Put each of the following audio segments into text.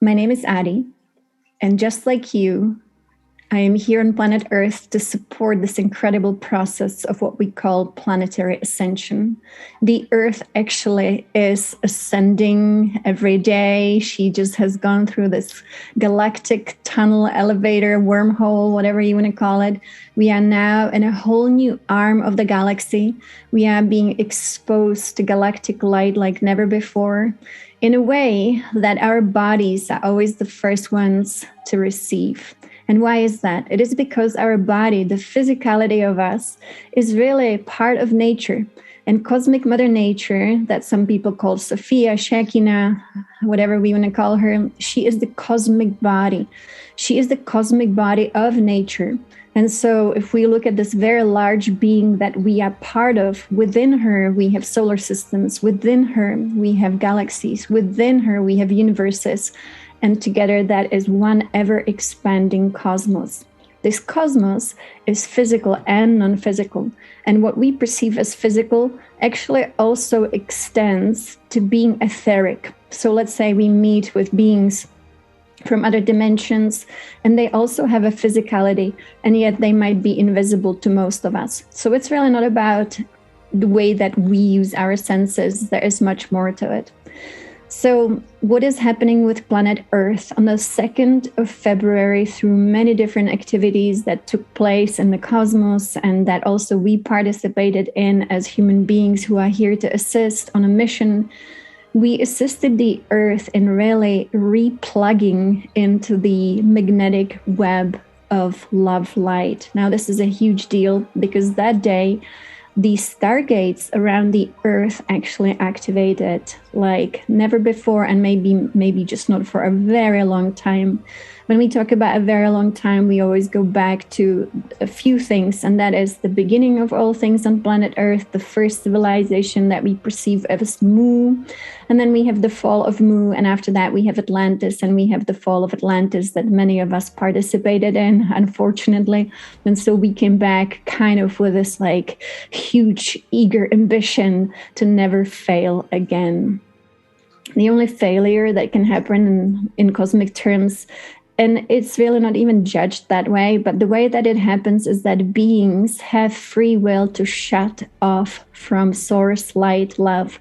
My name is Addie, and just like you, I am here on planet Earth to support this incredible process of what we call planetary ascension. The Earth actually is ascending every day. She just has gone through this galactic tunnel, elevator, wormhole, whatever you want to call it. We are now in a whole new arm of the galaxy. We are being exposed to galactic light like never before, in a way that our bodies are always the first ones to receive. And why is that? It is because our body, the physicality of us, is really part of nature. And cosmic Mother Nature, that some people call Sophia, Shekinah, whatever we want to call her, she is the cosmic body. She is the cosmic body of nature. And so if we look at this very large being that we are part of, within her, we have solar systems. Within her, we have galaxies. Within her, we have universes. And together, that is one ever-expanding cosmos. This cosmos is physical and non-physical. And what we perceive as physical actually also extends to being etheric. So let's say we meet with beings from other dimensions, and they also have a physicality, and yet they might be invisible to most of us. So it's really not about the way that we use our senses. There is much more to it. So what is happening with planet Earth on the 2nd of February through many different activities that took place in the cosmos and that also we participated in as human beings who are here to assist on a mission? We assisted the Earth in really replugging into the magnetic web of love light. Now, this is a huge deal because that day, the stargates around the Earth actually activated like never before, and maybe just not for a very long time. When we talk about a very long time, we always go back to a few things, and that is the beginning of all things on planet Earth, the first civilization that we perceive as Mu, and then we have the fall of Mu, and after that we have Atlantis, and we have the fall of Atlantis that many of us participated in, unfortunately. And so we came back kind of with this like huge, eager ambition to never fail again. The only failure that can happen in cosmic terms, and it's really not even judged that way, but the way that it happens is that beings have free will to shut off from source, light, love.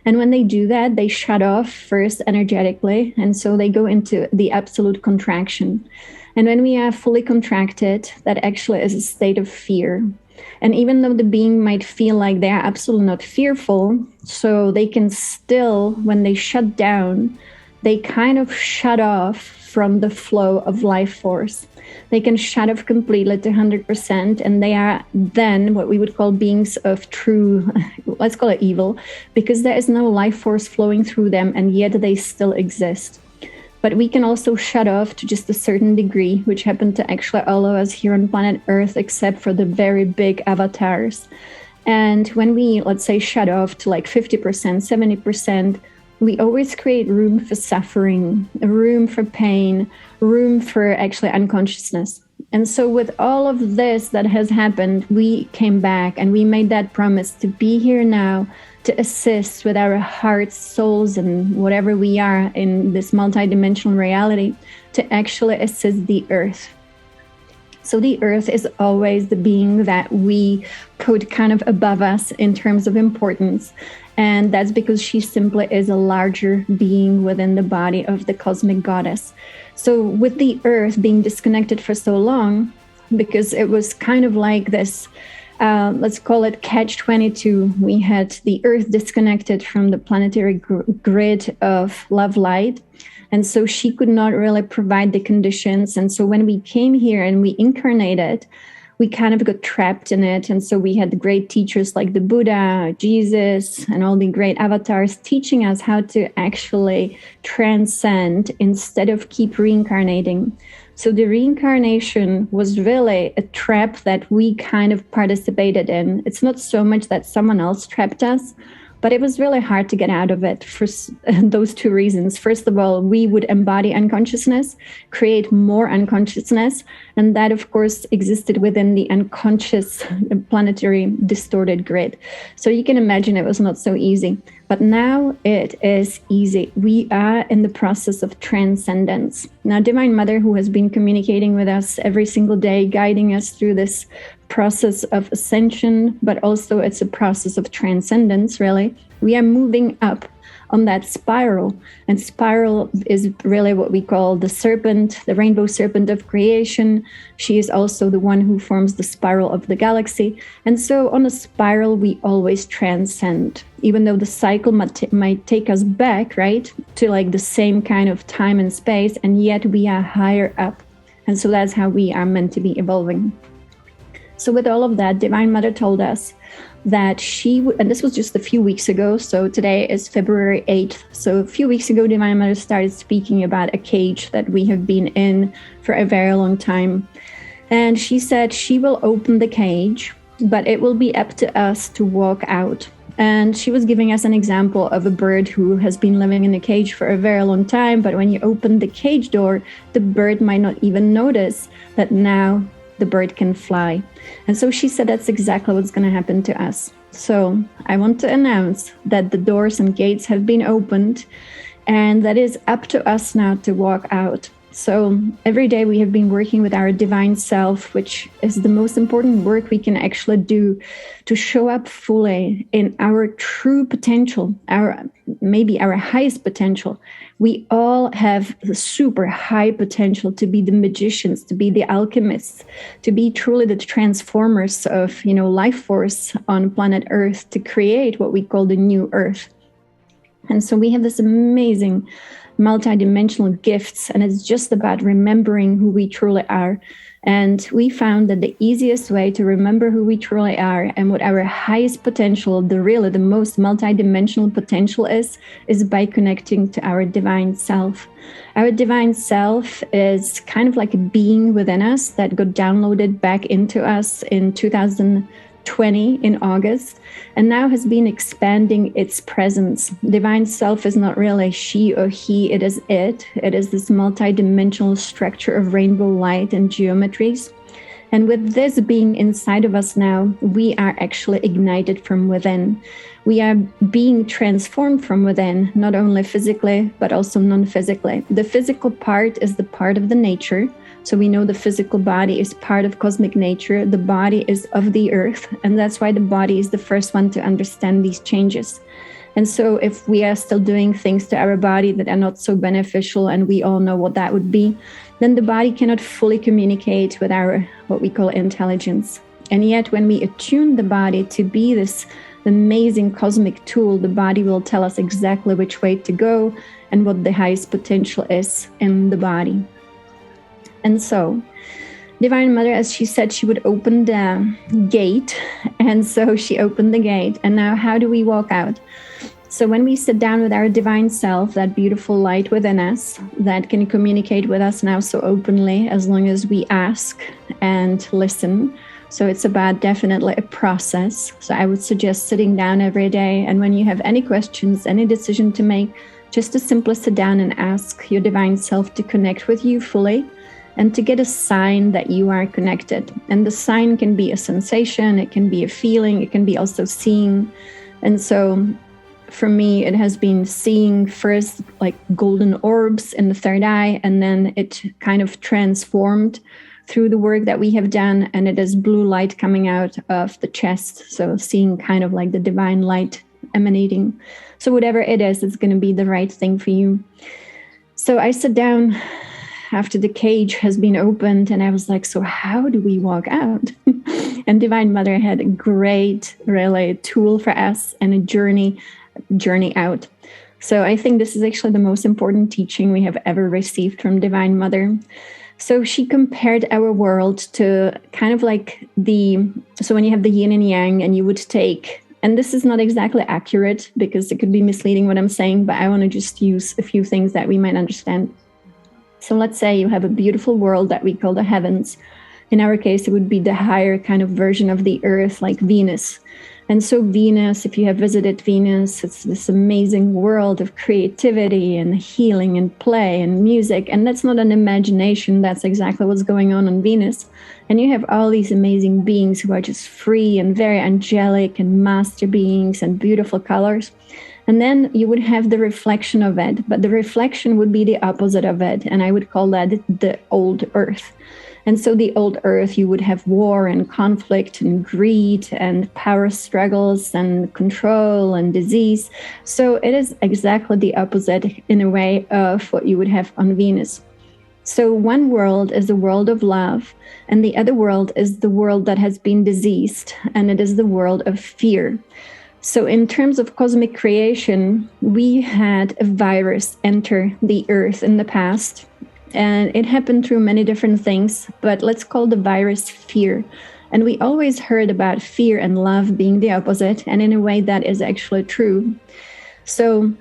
And when they do that, they shut off first energetically, and so they go into the absolute contraction. And when we are fully contracted, that actually is a state of fear. And even though the being might feel like they are absolutely not fearful, so they can still, when they shut down, they kind of shut off from the flow of life force. They can shut off completely to 100%, and they are then what we would call beings of true, let's call it evil, because there is no life force flowing through them, and yet they still exist. But we can also shut off to just a certain degree, which happened to actually all of us here on planet Earth, except for the very big avatars. And when we, let's say, shut off to like 50%, 70%, we always create room for suffering, room for pain, room for actually unconsciousness. And so with all of this that has happened, we came back and we made that promise to be here now, to assist with our hearts, souls, and whatever we are in this multidimensional reality, to actually assist the Earth. So the Earth is always the being that we put kind of above us in terms of importance. And that's because she simply is a larger being within the body of the cosmic goddess. So with the Earth being disconnected for so long, because it was kind of like this, let's call it catch-22. We had the Earth disconnected from the planetary grid of love light. And so she could not really provide the conditions. And so when we came here and we incarnated, we kind of got trapped in it. And so we had great teachers like the Buddha, Jesus, and all the great avatars teaching us how to actually transcend instead of keep reincarnating. So the reincarnation was really a trap that we kind of participated in. It's not so much that someone else trapped us, but it was really hard to get out of it for those two reasons. First of all, we would embody unconsciousness, create more unconsciousness, and that, of course, existed within the unconscious planetary distorted grid. So you can imagine it was not so easy. But now it is easy. We are in the process of transcendence. Now, Divine Mother, who has been communicating with us every single day, guiding us through this process of ascension, but also it's a process of transcendence, really. We are moving up on that spiral. And spiral is really what we call the serpent, the rainbow serpent of creation. She is also the one who forms the spiral of the galaxy. And so on a spiral, we always transcend, even though the cycle might take us back, right, to like the same kind of time and space, and yet we are higher up. And so that's how we are meant to be evolving. So with all of that, Divine Mother told us that she would, and this was just a few weeks ago, so today is February 8th. So a few weeks ago, Divine Mother started speaking about a cage that we have been in for a very long time. And she said she will open the cage, but it will be up to us to walk out. And she was giving us an example of a bird who has been living in a cage for a very long time, but when you open the cage door, the bird might not even notice that now the bird can fly. And so she said that's exactly what's going to happen to us. So I want to announce that the doors and gates have been opened, and that is up to us now to walk out. So every day we have been working with our divine self, which is the most important work we can actually do to show up fully in our true potential, maybe our highest potential. We all have the super high potential to be the magicians, to be the alchemists, to be truly the transformers of, life force on planet Earth, to create what we call the new Earth. And so we have this amazing multidimensional gifts, and it's just about remembering who we truly are. And we found that the easiest way to remember who we truly are and what our highest potential, the most multidimensional potential is by connecting to our divine self. Our divine self is kind of like a being within us that got downloaded back into us in 2020 in August, and now has been expanding its presence. Divine self is not really she or he, it is it. It is this multidimensional structure of rainbow light and geometries. And with this being inside of us now, we are actually ignited from within. We are being transformed from within, not only physically, but also non-physically. The physical part is the part of the nature. So we know the physical body is part of cosmic nature. The body is of the earth. And that's why the body is the first one to understand these changes. And so if we are still doing things to our body that are not so beneficial, and we all know what that would be, then the body cannot fully communicate with our, what we call intelligence. And yet when we attune the body to be this amazing cosmic tool, the body will tell us exactly which way to go and what the highest potential is in the body. And so Divine Mother, as she said, she would open the gate. And so she opened the gate. And now how do we walk out? So when we sit down with our divine self, that beautiful light within us that can communicate with us now so openly, as long as we ask and listen. So it's about definitely a process. So I would suggest sitting down every day. And when you have any questions, any decision to make, just to simply sit down and ask your divine self to connect with you fully and to get a sign that you are connected. And the sign can be a sensation, it can be a feeling, it can be also seeing. And so for me, it has been seeing first like golden orbs in the third eye, and then it kind of transformed through the work that we have done, and it is blue light coming out of the chest. So seeing kind of like the divine light emanating. So whatever it is, it's going to be the right thing for you. So I sat down after the cage has been opened, and I was like, so how do we walk out? And Divine Mother had a great really tool for us and a journey out. So I think this is actually the most important teaching we have ever received from Divine Mother. So she compared our world to kind of like so when you have the yin and yang, and you would take, and this is not exactly accurate because it could be misleading what I'm saying, but I want to just use a few things that we might understand. So let's say you have a beautiful world that we call the heavens. In our case, it would be the higher kind of version of the earth, like Venus. And so Venus, if you have visited Venus, it's this amazing world of creativity and healing and play and music. And that's not an imagination. That's exactly what's going on Venus. And you have all these amazing beings who are just free and very angelic and master beings and beautiful colors. And then you would have the reflection of it, but the reflection would be the opposite of it. And I would call that the old earth. And so the old earth, you would have war and conflict and greed and power struggles and control and disease. So it is exactly the opposite in a way of what you would have on Venus. So one world is the world of love, and the other world is the world that has been diseased, and it is the world of fear. So in terms of cosmic creation, we had a virus enter the earth in the past. And it happened through many different things, but let's call the virus fear. And we always heard about fear and love being the opposite, and in a way that is actually true. So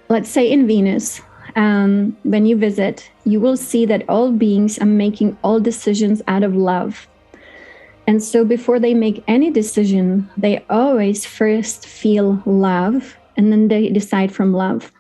let's say in Venus, when you visit, you will see that all beings are making all decisions out of love. And so before they make any decision, they always first feel love, and then they decide from love.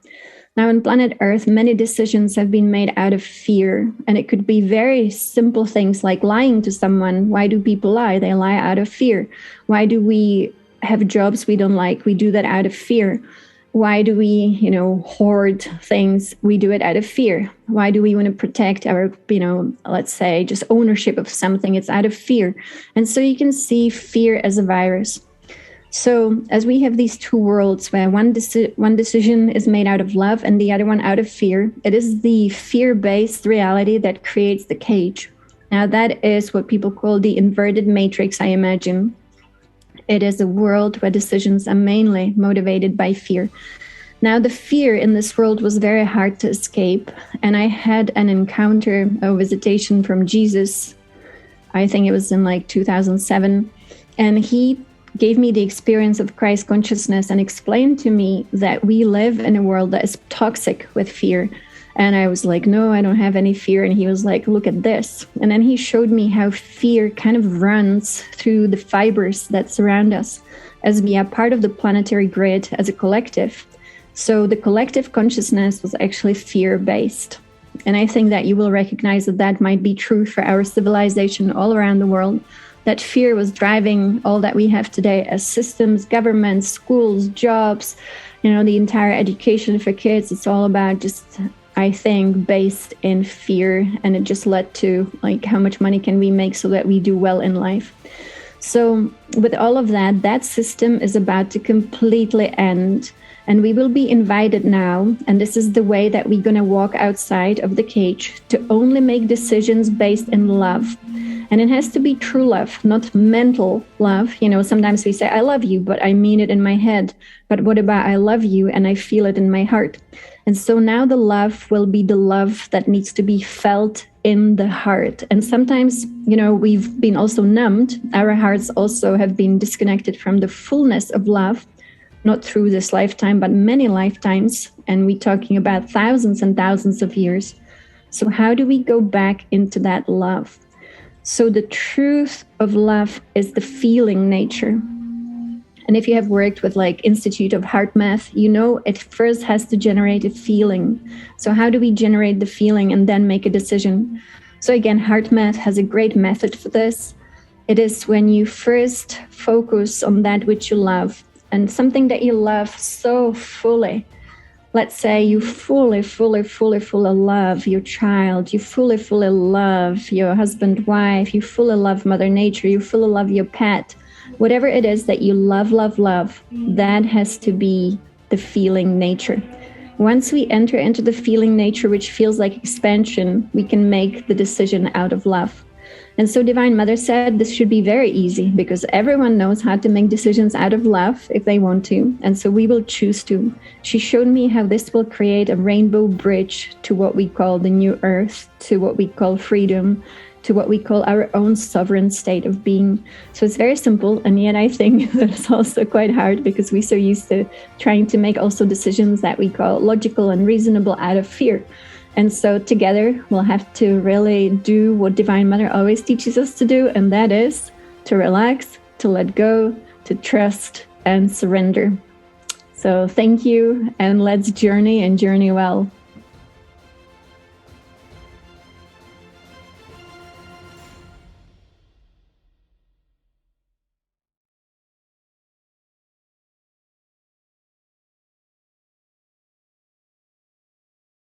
Now, on planet Earth, many decisions have been made out of fear, and it could be very simple things like lying to someone. Why do people lie? They lie out of fear. Why do we have jobs we don't like? We do that out of fear. Why do we, hoard things? We do it out of fear. Why do we want to protect our, let's say, just ownership of something? It's out of fear. And so you can see fear as a virus. So as we have these two worlds where one decision is made out of love and the other one out of fear, it is the fear-based reality that creates the cage. Now that is what people call the inverted matrix, I imagine. It is a world where decisions are mainly motivated by fear. Now the fear in this world was very hard to escape. And I had an encounter, a visitation from Jesus. I think it was in 2007. And he gave me the experience of Christ consciousness and explained to me that we live in a world that is toxic with fear. And I was like, no, I don't have any fear. And he was like, look at this. And then he showed me how fear kind of runs through the fibers that surround us as we are part of the planetary grid as a collective. So the collective consciousness was actually fear-based. And I think that you will recognize that that might be true for our civilization all around the world. That fear was driving all that we have today as systems, governments, schools, jobs, the entire education for kids. It's all about just, I think, based in fear. And it just led to how much money can we make so that we do well in life. So with all of that, that system is about to completely end. And we will be invited now, and this is the way that we're going to walk outside of the cage, to only make decisions based in love. And it has to be true love, not mental love. Sometimes we say, I love you, but I mean it in my head. But what about I love you and I feel it in my heart? And so now the love will be the love that needs to be felt in the heart. And sometimes, we've been also numbed. Our hearts also have been disconnected from the fullness of love, not through this lifetime, but many lifetimes. And we're talking about thousands and thousands of years. So how do we go back into that love? So the truth of love is the feeling nature. And if you have worked with Institute of Heart Math, it first has to generate a feeling. So how do we generate the feeling and then make a decision? So again, Heart Math has a great method for this. It is when you first focus on that which you love and something that you love so fully. Let's say you fully love your child, you fully love your husband, wife, you fully love Mother Nature, you fully love your pet. Whatever it is that you love, that has to be the feeling nature. Once we enter into the feeling nature, which feels like expansion, we can make the decision out of love. And so Divine Mother said this should be very easy because everyone knows how to make decisions out of love if they want to. And so we will choose to. She showed me how this will create a rainbow bridge to what we call the new earth, to what we call freedom, to what we call our own sovereign state of being. So it's very simple. And yet I think that it's also quite hard because we're so used to trying to make also decisions that we call logical and reasonable out of fear. And so together, we'll have to really do what Divine Mother always teaches us to do, and that is to relax, to let go, to trust, and surrender. So thank you, and let's journey and journey well.